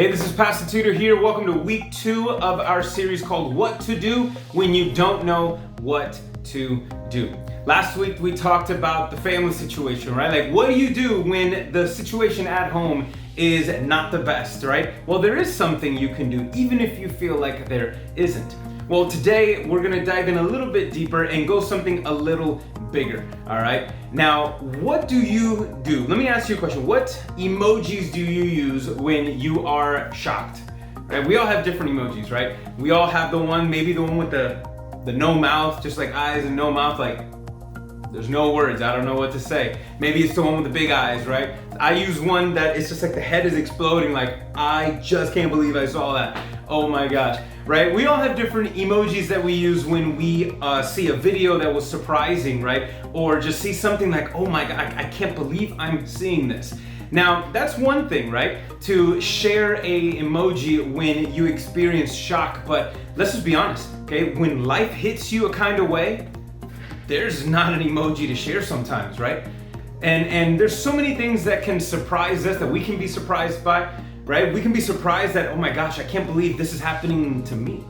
Hey, this is Pastor Tudor here. Welcome to week 2 of our series called What to Do When You Don't Know What to Do. Last week we talked about the family situation, right? Like, what do you do when the situation at home is not the best, right? Well, there is something you can do, even if you feel like there isn't. Well, today we're gonna dive in a little bit deeper and go something a little bigger, all right? Now, what do you do? Let me ask you a question. What emojis do you use when you are shocked? Right? We all have different emojis, right? We all have maybe the one with the no mouth, just like eyes and no mouth, like there's no words, I don't know what to say. Maybe it's the one with the big eyes, right? I use one that it's just like the head is exploding, like I just can't believe I saw that. Oh my gosh, right? We all have different emojis that we use when we see a video that was surprising, right? Or just see something like, oh my God, I can't believe I'm seeing this. Now, that's one thing, right? To share a emoji when you experience shock, but let's just be honest, okay? When life hits you a kind of way, there's not an emoji to share sometimes, right? And there's so many things that can surprise us, that we can be surprised by, right? We can be surprised that, oh my gosh, I can't believe this is happening to me.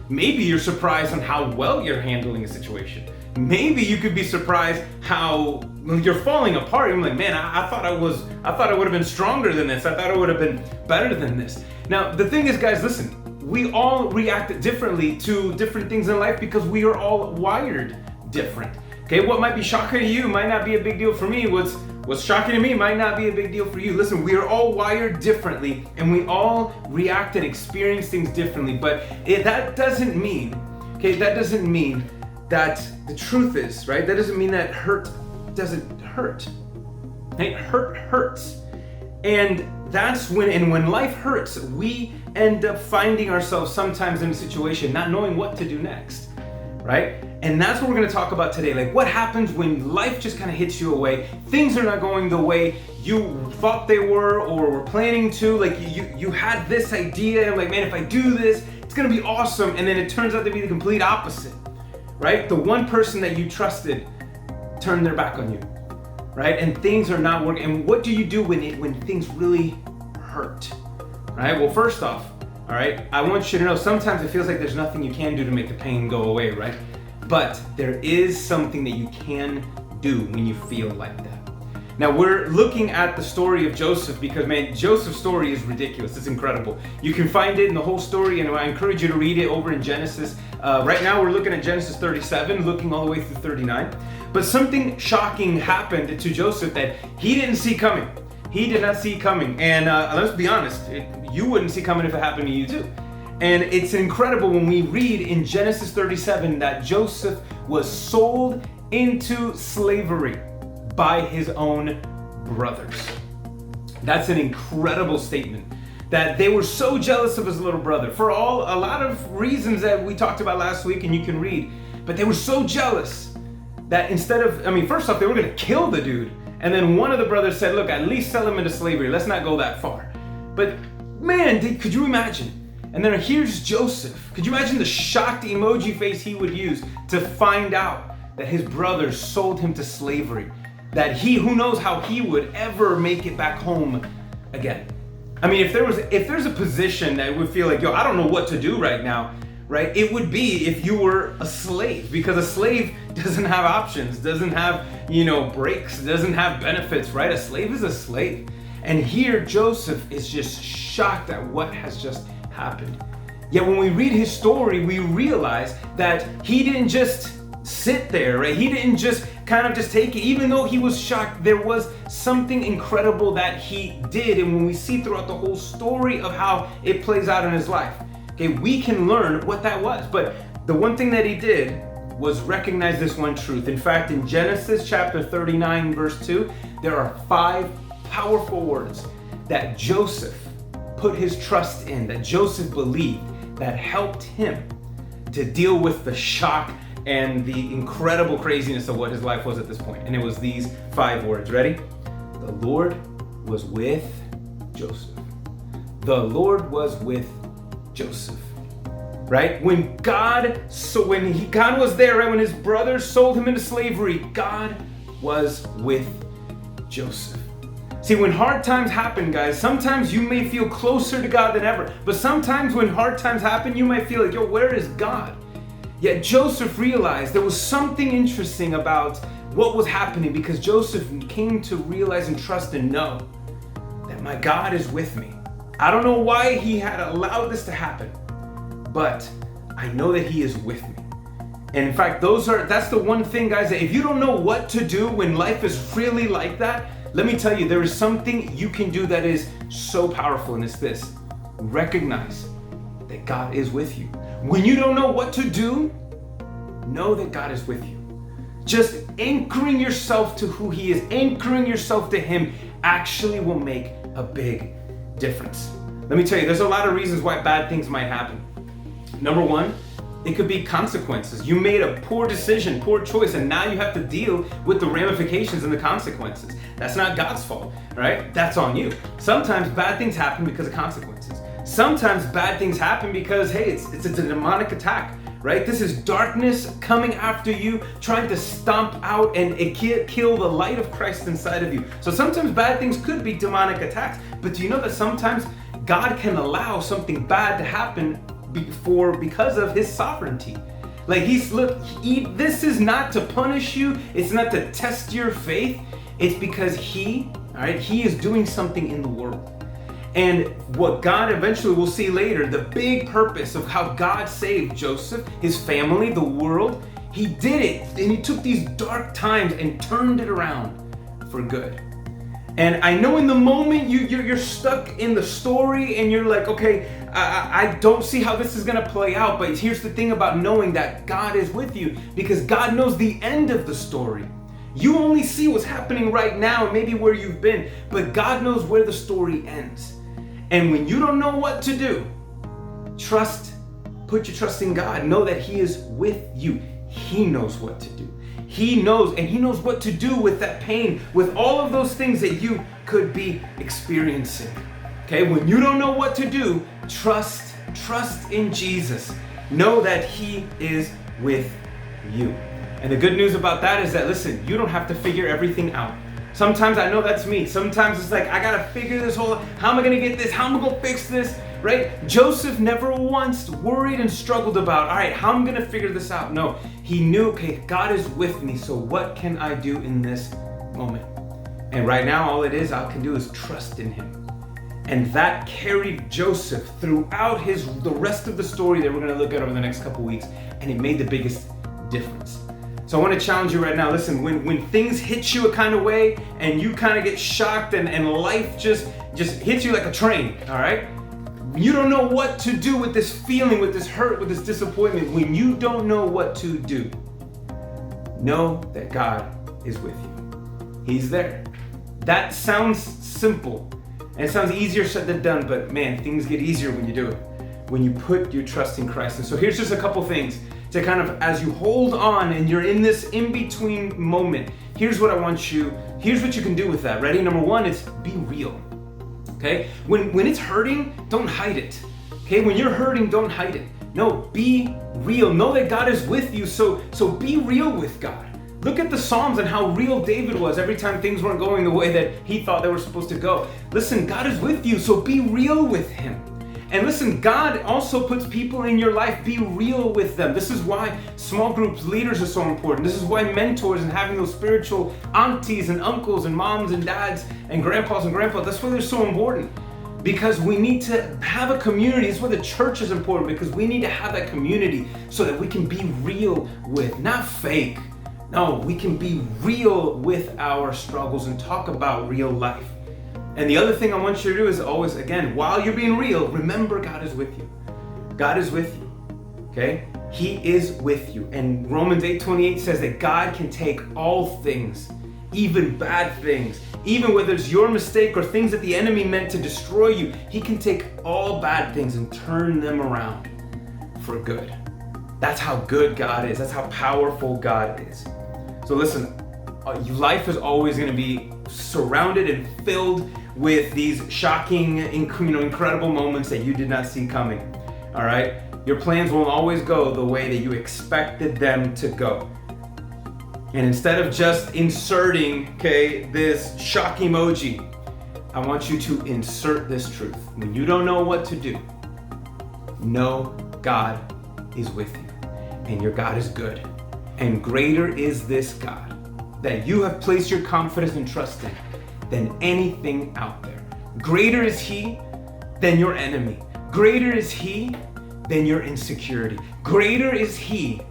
Maybe you're surprised on how well you're handling a situation. Maybe you could be surprised how you're falling apart. You're like, man, I thought I would have been stronger than this. I thought I would have been better than this. Now, the thing is, guys, listen, we all react differently to different things in life because we are all wired different. Okay, what might be shocking to you might not be a big deal for me. What's shocking to me might not be a big deal for you. Listen, we are all wired differently and we all react and experience things differently, but that doesn't mean that the truth is, right? That doesn't mean that hurt doesn't hurt. Right? Hurt hurts. And that's when life hurts, we end up finding ourselves sometimes in a situation not knowing what to do next, right? And that's what we're gonna talk about today. Like, what happens when life just kind of hits you away, things are not going the way you thought they were or were planning to. Like, you had this idea, and like, man, if I do this, it's gonna be awesome. And then it turns out to be the complete opposite, right? The one person that you trusted turned their back on you, right? And things are not working. And what do you do when things really hurt, right? Well, first off, all right, I want you to know sometimes it feels like there's nothing you can do to make the pain go away, right? But there is something that you can do when you feel like that. Now, we're looking at the story of Joseph because, man, Joseph's story is ridiculous. It's incredible. You can find it in the whole story, and I encourage you to read it over in Genesis. Right now, we're looking at Genesis 37, looking all the way through 39. But something shocking happened to Joseph that he didn't see coming. He did not see coming. And let's be honest, you wouldn't see coming if it happened to you too. And it's incredible when we read in Genesis 37 that Joseph was sold into slavery by his own brothers. That's an incredible statement, that they were so jealous of his little brother for a lot of reasons that we talked about last week and you can read. But they were so jealous that first off, they were gonna kill the dude. And then one of the brothers said, look, at least sell him into slavery. Let's not go that far. But man, could you imagine? And then here's Joseph. Could you imagine the shocked emoji face he would use to find out that his brothers sold him to slavery? That who knows how he would ever make it back home again. I mean, if there's a position that would feel like, yo, I don't know what to do right now, right? It would be if you were a slave, because a slave doesn't have options, doesn't have, breaks, doesn't have benefits, right? A slave is a slave. And here Joseph is just shocked at what has just happened. Yet when we read his story, we realize that he didn't just sit there, right? He didn't just kind of just take it. Even though he was shocked, there was something incredible that he did. And when we see throughout the whole story of how it plays out in his life, okay, we can learn what that was. But the one thing that he did was recognize this one truth. In fact, in Genesis chapter 39, verse 2, there are 5 powerful words that Joseph put his trust in, that Joseph believed, that helped him to deal with the shock and the incredible craziness of what his life was at this point. And it was these 5 words. Ready? The Lord was with Joseph. The Lord was with Joseph. Right? When God was there, right? When his brothers sold him into slavery, God was with Joseph. See, when hard times happen, guys, sometimes you may feel closer to God than ever. But sometimes when hard times happen, you might feel like, yo, where is God? Yet Joseph realized there was something interesting about what was happening, because Joseph came to realize and trust and know that my God is with me. I don't know why he had allowed this to happen, but I know that he is with me. And in fact, that's the one thing, guys, that if you don't know what to do when life is really like that, let me tell you, there is something you can do that is so powerful, and it's this: recognize that God is with you. When you don't know what to do, know that God is with you. Just anchoring yourself to who he is, anchoring yourself to him, actually will make a big difference. Let me tell you, there's a lot of reasons why bad things might happen. Number one, it could be consequences. You made a poor decision, poor choice, and now you have to deal with the ramifications and the consequences. That's not God's fault, right? That's on you. Sometimes bad things happen because of consequences. Sometimes bad things happen because, hey, it's a demonic attack, right? This is darkness coming after you, trying to stomp out and kill the light of Christ inside of you. So sometimes bad things could be demonic attacks, but do you know that sometimes God can allow something bad to happen because of his sovereignty? Like this is not to punish you, it's not to test your faith, it's because he is doing something in the world. And what God eventually, we'll see later, the big purpose of how God saved Joseph, his family, the world, he did it, and he took these dark times and turned it around for good. And I know in the moment you're stuck in the story and you're like, okay, I don't see how this is gonna play out, but here's the thing about knowing that God is with you, because God knows the end of the story. You only see what's happening right now, maybe where you've been, but God knows where the story ends. And when you don't know what to do, put your trust in God. Know that he is with you. He knows what to do. He knows, and he knows what to do with that pain, with all of those things that you could be experiencing. Okay, when you don't know what to do, trust in Jesus. Know that he is with you. And the good news about that is that, listen, you don't have to figure everything out. Sometimes I know that's me. Sometimes it's like, I gotta figure this whole, how am I gonna get this? How am I gonna fix this? Right? Joseph never once worried and struggled about, all right, how am I gonna figure this out? No, he knew, okay, God is with me, so what can I do in this moment? And right now, all it is I can do is trust in him. And that carried Joseph throughout the rest of the story that we're gonna look at over the next couple weeks, and it made the biggest difference. So I want to challenge you right now. Listen, when things hit you a kind of way and you kind of get shocked and life just hits you like a train, all right? You don't know what to do with this feeling, with this hurt, with this disappointment. When you don't know what to do, know that God is with you. He's there. That sounds simple and it sounds easier said than done, but man, things get easier when you do it, when you put your trust in Christ. And so here's just a couple things to kind of, as you hold on and you're in this in-between moment, here's what you can do with that. Ready? Number one is be real. Okay? When it's hurting, don't hide it. Okay? When you're hurting, don't hide it. No, be real. Know that God is with you, so be real with God. Look at the Psalms and how real David was every time things weren't going the way that he thought they were supposed to go. Listen, God is with you, so be real with him. And listen, God also puts people in your life. Be real with them. This is why small groups, leaders are so important. This is why mentors and having those spiritual aunties and uncles and moms and dads and grandpas and grandpas, that's why they're so important. Because we need to have a community. It's why the church is important, because we need to have that community so that we can be real with, not fake. No, we can be real with our struggles and talk about real life. And the other thing I want you to do is always, again, while you're being real, remember God is with you. God is with you, okay? He is with you. And Romans 8:28 says that God can take all things, even bad things, even whether it's your mistake or things that the enemy meant to destroy you, he can take all bad things and turn them around for good. That's how good God is. That's how powerful God is. So listen, life is always going to be surrounded and filled with these shocking, incredible moments that you did not see coming. All right? Your plans won't always go the way that you expected them to go. And instead of just inserting, this shock emoji, I want you to insert this truth. When you don't know what to do, know God is with you, and your God is good. And greater is this God that you have placed your confidence and trust in than anything out there. Greater is He than your enemy. Greater is He than your insecurity. Greater is He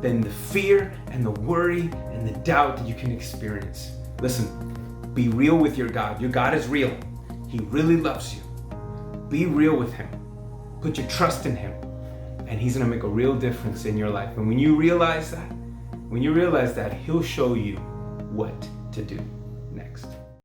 than the fear and the worry and the doubt that you can experience. Listen, be real with your God. Your God is real. He really loves you. Be real with Him. Put your trust in Him, and He's gonna make a real difference in your life. And when you realize that, He'll show you what to do.